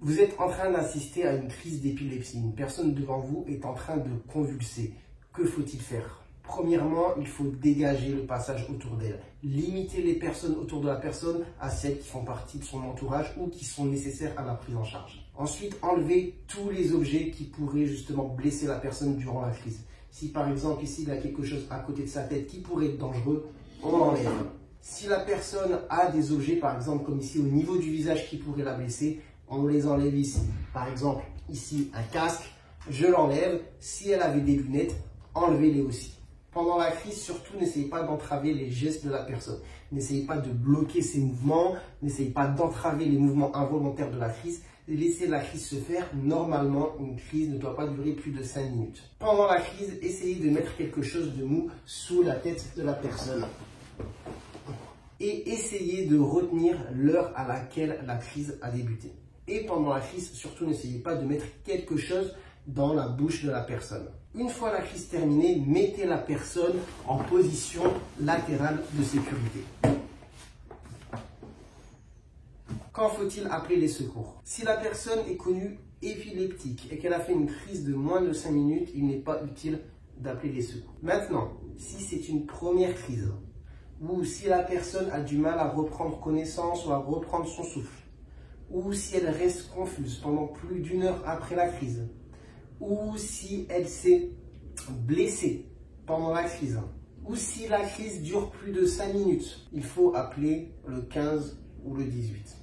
Vous êtes en train d'assister à une crise d'épilepsie. Une personne devant vous est en train de convulser. Que faut-il faire? Premièrement, il faut dégager le passage autour d'elle. Limiter les personnes autour de la personne à celles qui font partie de son entourage ou qui sont nécessaires à la prise en charge. Ensuite, enlever tous les objets qui pourraient justement blesser la personne durant la crise. Si par exemple ici il y a quelque chose à côté de sa tête qui pourrait être dangereux, on l'enlève. Si la personne a des objets par exemple comme ici au niveau du visage qui pourraient la blesser, on les enlève ici. Par exemple ici un casque, je l'enlève. Si elle avait des lunettes, enlevez-les aussi. Pendant la crise, surtout, n'essayez pas d'entraver les gestes de la personne. N'essayez pas de bloquer ses mouvements. N'essayez pas d'entraver les mouvements involontaires de la crise. Laissez la crise se faire. Normalement, une crise ne doit pas durer plus de 5 minutes. Pendant la crise, essayez de mettre quelque chose de mou sous la tête de la personne. Et essayez de retenir l'heure à laquelle la crise a débuté. Et pendant la crise, surtout, n'essayez pas de mettre quelque chose dans la bouche de la personne. Une fois la crise terminée, mettez la personne en position latérale de sécurité. Quand faut-il appeler les secours? Si la personne est connue épileptique et qu'elle a fait une crise de moins de 5 minutes, il n'est pas utile d'appeler les secours. Maintenant, si c'est une première crise, ou si la personne a du mal à reprendre connaissance ou à reprendre son souffle, ou si elle reste confuse pendant plus d'1 heure après la crise, ou si elle s'est blessée pendant la crise, ou si la crise dure plus de 5 minutes, il faut appeler le 15 ou le 18.